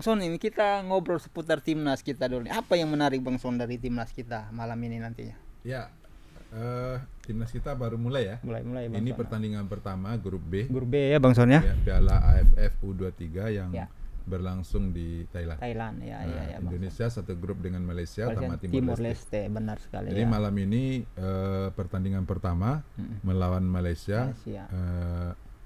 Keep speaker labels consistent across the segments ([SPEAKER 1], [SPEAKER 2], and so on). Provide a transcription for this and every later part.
[SPEAKER 1] Son, ini kita ngobrol seputar timnas kita dulu. Apa yang menarik Bang Son dari timnas kita malam ini nantinya?
[SPEAKER 2] Ya, timnas kita baru mulai ya.
[SPEAKER 1] Mulai Bang
[SPEAKER 2] Ini
[SPEAKER 1] Son.
[SPEAKER 2] pertandingan pertama grup B,
[SPEAKER 1] Grup B ya Bang Son ya?
[SPEAKER 2] ya, Piala AFF U23 yang
[SPEAKER 1] Ya.
[SPEAKER 2] berlangsung di Thailand.
[SPEAKER 1] Thailand ya,
[SPEAKER 2] Nah,
[SPEAKER 1] ya Bang.
[SPEAKER 2] Indonesia satu grup dengan Malaysia
[SPEAKER 1] Malaysia,
[SPEAKER 2] sama Timor Leste.
[SPEAKER 1] Leste, benar sekali
[SPEAKER 2] Jadi
[SPEAKER 1] ya.
[SPEAKER 2] malam ini pertandingan pertama melawan Malaysia.
[SPEAKER 1] Malaysia.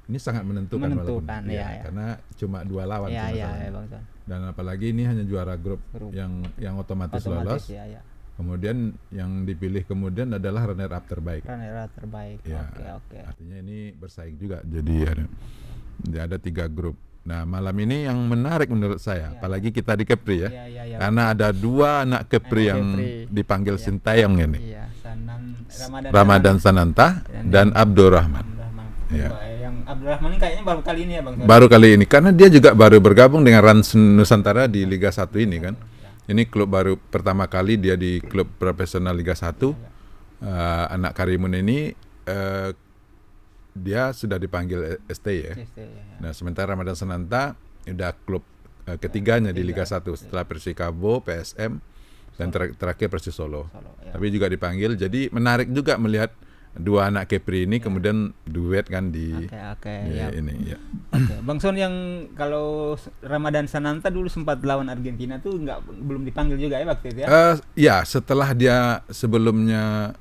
[SPEAKER 2] Ini sangat menentukan walaupun
[SPEAKER 1] Menentukan, ya.
[SPEAKER 2] karena cuma 2 lawan
[SPEAKER 1] Ya,
[SPEAKER 2] masalahnya.
[SPEAKER 1] Bang Son.
[SPEAKER 2] Dan apalagi ini hanya juara grup,
[SPEAKER 1] Grup.
[SPEAKER 2] yang otomatis lolos.
[SPEAKER 1] Ya.
[SPEAKER 2] Kemudian yang dipilih kemudian adalah runner up terbaik.
[SPEAKER 1] Runner terbaik.
[SPEAKER 2] Ya,
[SPEAKER 1] Oke.
[SPEAKER 2] artinya ini bersaing juga. Jadi ada 3 grup. Nah, malam ini yang menarik menurut saya, apalagi kita di Kepri ya,
[SPEAKER 1] Ya.
[SPEAKER 2] karena ada 2 anak Kepri yang
[SPEAKER 1] Kepri.
[SPEAKER 2] dipanggil Sintayong ini,
[SPEAKER 1] Iya,
[SPEAKER 2] Ramadan Sananta dan Abdurrahman. Ya.
[SPEAKER 1] Yang Abdurrahman ini kayaknya baru kali ini ya Bang Son.
[SPEAKER 2] Baru kali ini, karena dia juga baru bergabung dengan Rans Nusantara di Liga 1 ini kan. Ini klub baru pertama kali dia di klub profesional Liga 1. Anak Karimun ini dia sudah dipanggil ST ya.
[SPEAKER 1] Ya.
[SPEAKER 2] Nah, sementara Ramadan Sananta udah klub ketiganya di Liga 1 setelah Persikabo, PSM dan terakhir Persis Solo.
[SPEAKER 1] Ya.
[SPEAKER 2] Tapi juga dipanggil. Jadi menarik juga melihat 2 anak Kepri ini kemudian duet kan di
[SPEAKER 1] Oke,
[SPEAKER 2] ini ya.
[SPEAKER 1] Oke. Bang Son, yang kalau Ramadan Sananta dulu sempat lawan Argentina tuh belum dipanggil juga ya waktu itu ya?
[SPEAKER 2] Ya, setelah dia sebelumnya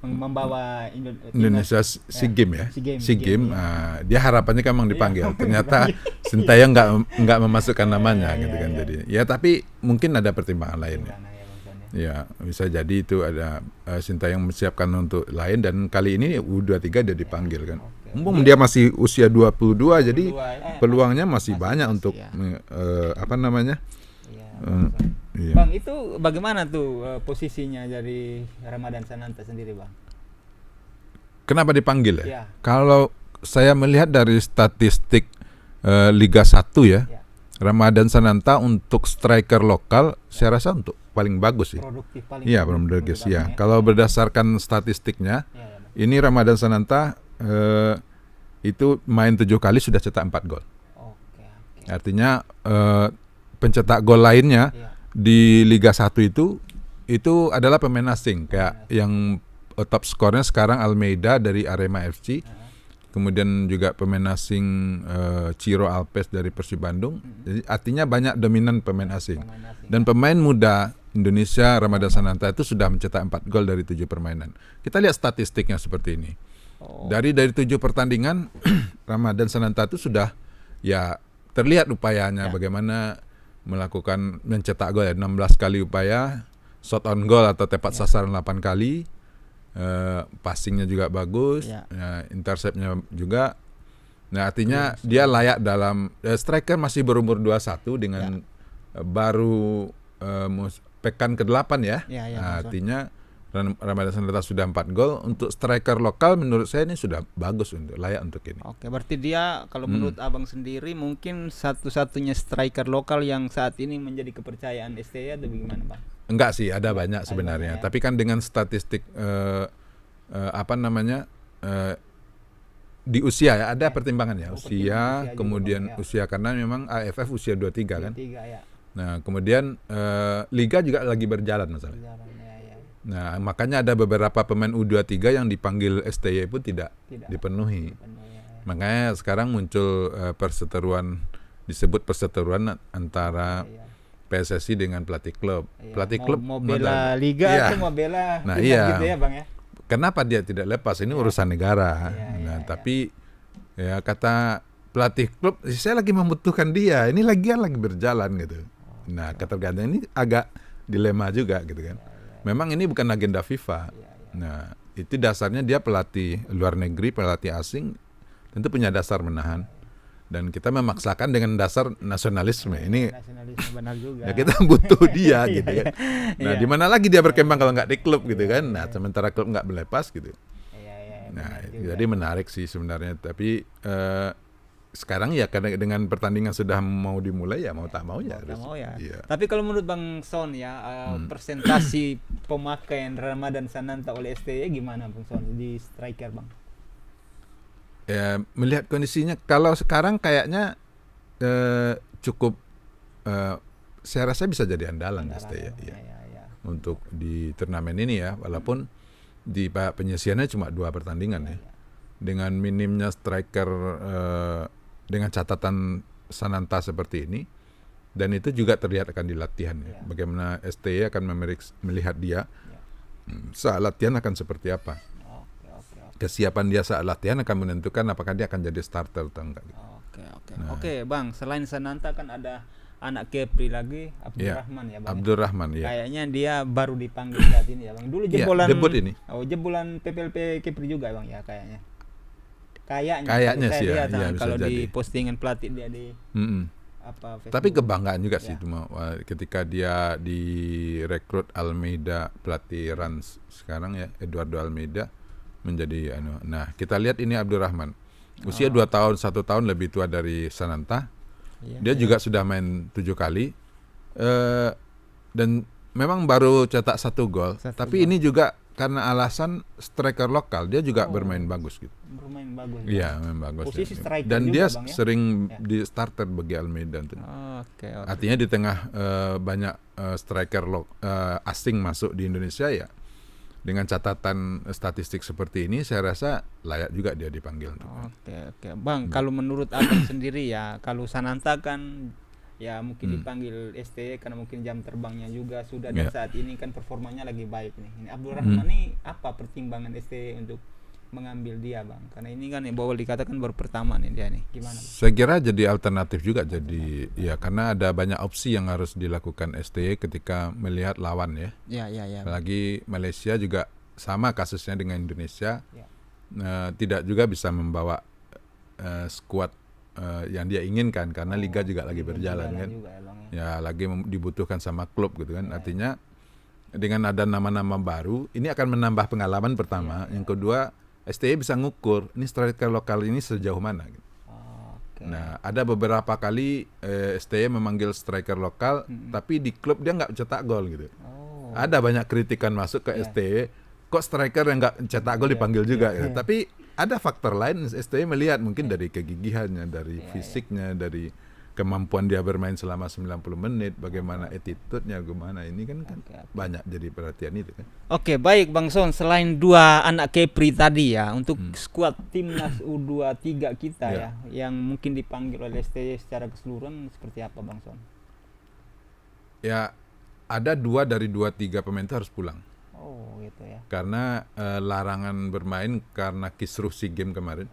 [SPEAKER 1] Membawa
[SPEAKER 2] Indonesia SEA Games ya.
[SPEAKER 1] SEA Games,
[SPEAKER 2] Dia harapannya kan memang dipanggil. Ternyata Sintayong nggak memasukkan namanya gitu kan. Jadi ya, tapi mungkin ada pertimbangan lain ya. Ya, bisa jadi itu ada Sintayong menyiapkan untuk lain, dan kali ini U23 dia dipanggil kan. Mumpung dia masih usia 22, jadi peluangnya masih banyak untuk apa namanya? Iya.
[SPEAKER 1] Bang, itu bagaimana tuh posisinya dari Ramadan Sananta sendiri, Bang?
[SPEAKER 2] Kenapa dipanggil ya?
[SPEAKER 1] Ya.
[SPEAKER 2] Kalau saya melihat dari statistik Liga 1 ya, Ramadan Sananta untuk striker lokal saya rasa untuk paling bagus sih.
[SPEAKER 1] Produktif paling.
[SPEAKER 2] Iya, produktif ya. Kalau berdasarkan statistiknya, ini Ramadan Sananta itu main 7 kali sudah cetak 4 gol.
[SPEAKER 1] Oke.
[SPEAKER 2] Artinya pencetak gol lainnya di Liga 1 itu adalah pemain asing, kayak yang top skornya sekarang Almeida dari Arema FC. Kemudian juga pemain asing Ciro Alpes dari Persib Bandung. Jadi artinya banyak dominan pemain asing. Dan pemain muda Indonesia Ramadan Sananta itu sudah mencetak 4 gol dari 7 permainan. Kita lihat statistiknya seperti ini. Dari 7 pertandingan Ramadan Sananta itu sudah ya terlihat upayanya bagaimana melakukan mencetak gol ya, 16 kali upaya, shot on goal atau tepat sasaran 8 kali. Passingnya juga bagus, interceptnya juga. Nah, artinya dia layak dalam striker masih berumur 21 dengan baru pekan ke-8 ya. Artinya Ramadan Sananta sudah 4 gol. Untuk striker lokal menurut saya ini sudah bagus, untuk layak untuk ini.
[SPEAKER 1] Oke, berarti dia kalau menurut Abang sendiri mungkin satu-satunya striker lokal yang saat ini menjadi kepercayaan STY atau bagaimana, Bang?
[SPEAKER 2] Enggak sih, ada banyak sebenarnya. Tapi kan dengan statistik apa namanya di usia ya, ada pertimbangan ya, usia, kemudian usia karena memang AFF usia 23 kan. Nah, kemudian liga juga lagi berjalan masalahnya. Nah, makanya ada beberapa pemain U23 yang dipanggil STY pun tidak dipenuhi. Makanya sekarang muncul perseteruan, disebut perseteruan antara PSSI dengan pelatih klub. Pelatih klub
[SPEAKER 1] mau bela liga atau mau bela gitu ya, Bang ya.
[SPEAKER 2] Kenapa dia tidak lepas? Ini urusan negara. Tapi ya kata pelatih klub, saya lagi membutuhkan dia. Ini lagi berjalan gitu. Nah, ketergantungan ini agak dilema juga gitu kan. Memang ini bukan agenda FIFA. Nah, itu dasarnya dia pelatih luar negeri, pelatih asing, tentu punya dasar menahan. Dan kita memaksakan dengan dasar nasionalisme. Ini
[SPEAKER 1] benar juga.
[SPEAKER 2] Ya, kita butuh dia gitu kan. Nah, di mana lagi dia berkembang kalau nggak di klub gitu kan. Nah, sementara klub nggak melepas gitu. Nah, jadi menarik sih sebenarnya. Tapi sekarang ya karena dengan pertandingan sudah mau dimulai ya mau tak mau ya.
[SPEAKER 1] Iya. Tapi kalau menurut Bang Son ya, persentasi pemakaian Ramadan Sananta oleh STY gimana Bang Son di striker, Bang?
[SPEAKER 2] Ya, melihat kondisinya kalau sekarang kayaknya cukup saya rasa bisa jadi andalan STY ya.
[SPEAKER 1] Ya.
[SPEAKER 2] Untuk di turnamen ini ya, walaupun di penyisiannya cuma 2 pertandingan ya. Dengan minimnya striker dengan catatan Sananta seperti ini, dan itu juga terlihat akan di latihan ya. Bagaimana STY akan melihat dia saat latihan akan seperti apa. Kesiapan dia saat latihan akan menentukan apakah dia akan jadi starter atau enggak.
[SPEAKER 1] Oke, Bang, selain Sananta kan ada anak Kepri lagi, Abdurrahman ya, Bang.
[SPEAKER 2] Abdurrahman ya.
[SPEAKER 1] Kayaknya dia baru dipanggil saat ini ya, Bang. Dulu jebolan
[SPEAKER 2] debut ini.
[SPEAKER 1] Oh, jebolan PPLP Kepri juga, Bang ya, kayaknya.
[SPEAKER 2] Kayaknya sih ya,
[SPEAKER 1] kalau
[SPEAKER 2] bisa
[SPEAKER 1] di
[SPEAKER 2] jadi.
[SPEAKER 1] postingan pelatih dia di Facebook.
[SPEAKER 2] Tapi kebanggaan juga sih ketika dia direkrut Almeida, pelatih Rans sekarang ya, Eduardo Almeida menjadi Nah, kita lihat ini Abdurrahman. Usia 2 tahun, 1 tahun lebih tua dari Sananta. Dia juga sudah main 7 kali. Dan memang baru cetak 1 gol. Tapi ini juga karena alasan striker lokal, dia juga bermain bagus gitu.
[SPEAKER 1] Bermain bagus.
[SPEAKER 2] Iya, main bagus.
[SPEAKER 1] Posisi striker
[SPEAKER 2] dan
[SPEAKER 1] juga,
[SPEAKER 2] dia
[SPEAKER 1] Bang, ya?
[SPEAKER 2] sering di starter bagi Almeida. Artinya di tengah banyak striker asing masuk di Indonesia ya. Dengan catatan statistik seperti ini, saya rasa layak juga dia dipanggil.
[SPEAKER 1] Oke. Bang, kalau menurut Abang sendiri ya, kalau Sananta kan ya mungkin dipanggil STY karena mungkin jam terbangnya juga sudah, dan saat ini kan performanya lagi baik nih. Ini Abdurrahman nih apa pertimbangan STY untuk mengambil dia, Bang? Karena ini kan boleh dikatakan baru pertama nih dia nih. Gimana, Bang?
[SPEAKER 2] Saya kira jadi alternatif juga, jadi ya karena ada banyak opsi yang harus dilakukan STY ketika melihat lawan ya.
[SPEAKER 1] Ya.
[SPEAKER 2] Apalagi Malaysia juga sama kasusnya dengan Indonesia. Tidak juga bisa membawa skuad yang dia inginkan karena liga juga lagi berjalan kan.
[SPEAKER 1] Juga, ya, Bang,
[SPEAKER 2] ya lagi dibutuhkan sama klub gitu kan. Artinya dengan ada nama-nama baru, ini akan menambah pengalaman pertama. Yang kedua, STY bisa ngukur ini striker lokal ini sejauh mana gitu. Nah, ada beberapa kali STY memanggil striker lokal, tapi di klub dia nggak cetak gol gitu. Ada banyak kritikan masuk ke STY, kok striker yang nggak cetak gol dipanggil juga gitu. Tapi ada faktor lain, STY melihat mungkin dari kegigihannya, dari fisiknya, dari kemampuan dia bermain selama 90 menit, bagaimana attitude-nya, gimana ini kan banyak jadi perhatian itu kan.
[SPEAKER 1] Oke, baik Bang Son, selain 2 anak Kepri tadi ya, untuk skuad timnas U23 kita ya, yang mungkin dipanggil oleh STY secara keseluruhan seperti apa, Bang Son?
[SPEAKER 2] Ya, ada 2 dari 23 pemain itu harus pulang.
[SPEAKER 1] Oh, gitu ya.
[SPEAKER 2] Karena larangan bermain karena kisruh SEA Games kemarin.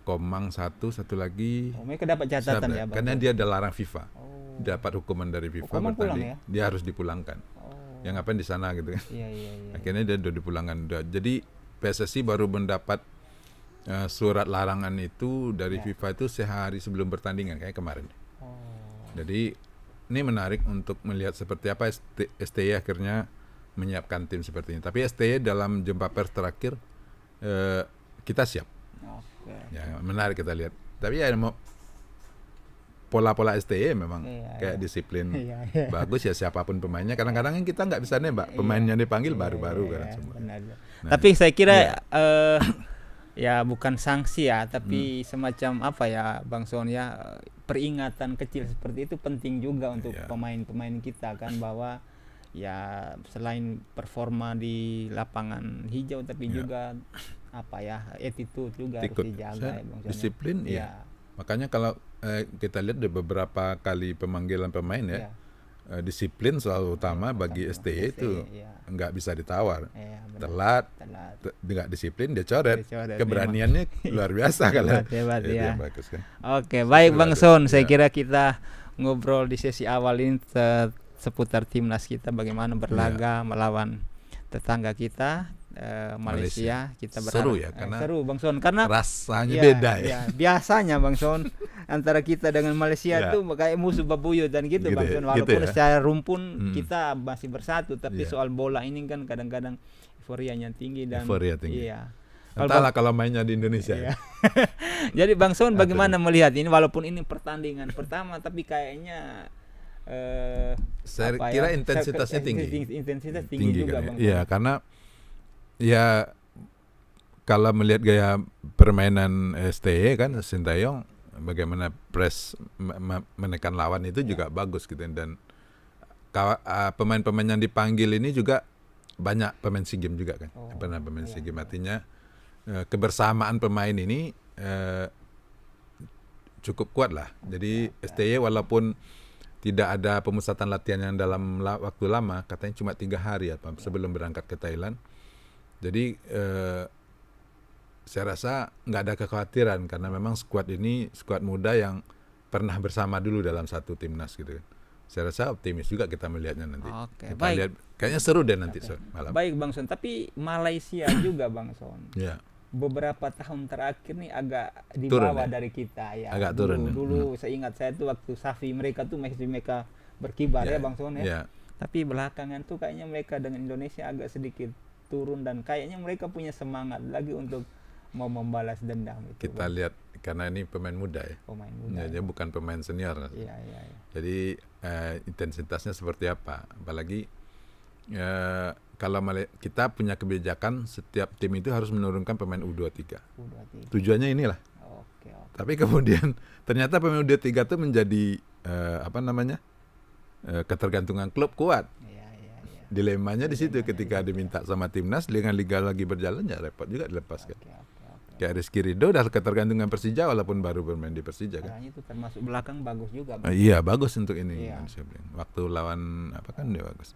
[SPEAKER 2] Komang satu lagi.
[SPEAKER 1] Mereka dapat catatan ya, Bang.
[SPEAKER 2] Karena dia ada larang FIFA. Dapat hukuman dari FIFA bertanding, dia harus dipulangkan. Yang ngapain di sana gitu kan. Iya. Akhirnya dia udah dipulangkan. Jadi PSSI baru mendapat surat larangan itu dari FIFA itu sehari sebelum pertandingan kayak kemarin. Jadi ini menarik untuk melihat seperti apa STY akhirnya menyiapkan tim seperti ini. Tapi STY dalam jumpa pers terakhir kita siap. Ya, menarik kita lihat. Tapi ya pola-pola STY memang kayak disiplin bagus ya, siapapun pemainnya. Kadang-kadang kita nggak bisa nembak pemainnya dipanggil baru-baru kan semua. Nah,
[SPEAKER 1] tapi saya kira ya bukan sanksi ya, tapi semacam apa ya, Bang Son ya, peringatan kecil seperti itu penting juga untuk pemain-pemain kita kan, bahwa ya selain performa di lapangan hijau tapi juga apa ya, attitude juga harus dijaga ya, Bang Son.
[SPEAKER 2] Disiplin ya. Makanya kalau kita lihat di beberapa kali pemanggilan pemain ya, disiplin selalu utama bagi STY itu nggak bisa ditawar. Telat, nggak disiplin dia coret. Keberaniannya luar biasa kalau.
[SPEAKER 1] Hebat ya.
[SPEAKER 2] Bagus, kan?
[SPEAKER 1] Oke, baik Bang Son, saya kira kita ngobrol di sesi awal ini seputar timnas kita, bagaimana berlaga melawan tetangga kita Malaysia. Kita berharap
[SPEAKER 2] seru ya, karena
[SPEAKER 1] seru Bang Son, karena
[SPEAKER 2] rasanya beda ya.
[SPEAKER 1] Biasanya Bang Son antara kita dengan Malaysia tuh kayak musuh babuyut dan gitu Bang Son, walaupun secara rumpun kita masih bersatu, tapi soal bola ini kan kadang-kadang euforianya tinggi dan
[SPEAKER 2] Entahlah kalau mainnya di Indonesia.
[SPEAKER 1] Jadi Bang Son bagaimana melihat ini, walaupun ini pertandingan pertama tapi kayaknya
[SPEAKER 2] saya kira intensitasnya tinggi.
[SPEAKER 1] Intensitas tinggi juga
[SPEAKER 2] kan,
[SPEAKER 1] Bang.
[SPEAKER 2] Iya, karena ya kalau melihat gaya permainan STY kan, Sintayong bagaimana press menekan lawan itu juga bagus gitu. Dan pemain-pemain yang dipanggil ini juga banyak pemain SEA Games juga kan. Pernah pemain SEA Games, artinya kebersamaan pemain ini cukup kuat lah. Jadi STY walaupun tidak ada pemusatan latihan yang dalam waktu lama, katanya cuma 3 hari sebelum berangkat ke Thailand. Jadi saya rasa nggak ada kekhawatiran karena memang skuad ini skuad muda yang pernah bersama dulu dalam satu timnas gitu kan. Saya rasa optimis juga kita melihatnya nanti. Kita
[SPEAKER 1] baik.
[SPEAKER 2] lihat, kayaknya seru deh nanti malam.
[SPEAKER 1] Baik Bang Son, tapi Malaysia juga Bang Son.
[SPEAKER 2] Ya.
[SPEAKER 1] Beberapa tahun terakhir nih agak di
[SPEAKER 2] Turun,
[SPEAKER 1] bawah
[SPEAKER 2] ya?
[SPEAKER 1] dari kita ya.
[SPEAKER 2] Agak turun.
[SPEAKER 1] Dulu saya ingat saya tuh waktu Safi mereka tuh masih mereka berkibar ya Bang Son ya.
[SPEAKER 2] Ya.
[SPEAKER 1] Tapi belakangan tuh kayaknya mereka dengan Indonesia agak sedikit turun dan kayaknya mereka punya semangat lagi untuk mau membalas dendam itu.
[SPEAKER 2] Kita lihat karena ini pemain muda ya.
[SPEAKER 1] Pemain muda.
[SPEAKER 2] Dia bukan pemain senior.
[SPEAKER 1] Iya.
[SPEAKER 2] Jadi intensitasnya seperti apa? Apalagi kalau kita punya kebijakan setiap tim itu harus menurunkan pemain U23. Tujuannya inilah.
[SPEAKER 1] Oke.
[SPEAKER 2] Tapi kemudian ternyata pemain U23 itu menjadi ketergantungan klub kuat.
[SPEAKER 1] Iya.
[SPEAKER 2] Dilemanya di situ ketika diminta sama timnas dengan liga lagi berjalan ya repot juga dilepaskan. Kayak Rizky Ridho udah ketergantungan Persija walaupun baru bermain di Persija kan.
[SPEAKER 1] Itu termasuk belakang bagus juga.
[SPEAKER 2] Iya bagus untuk ini.
[SPEAKER 1] Iya.
[SPEAKER 2] Waktu lawan apa kan dia bagus.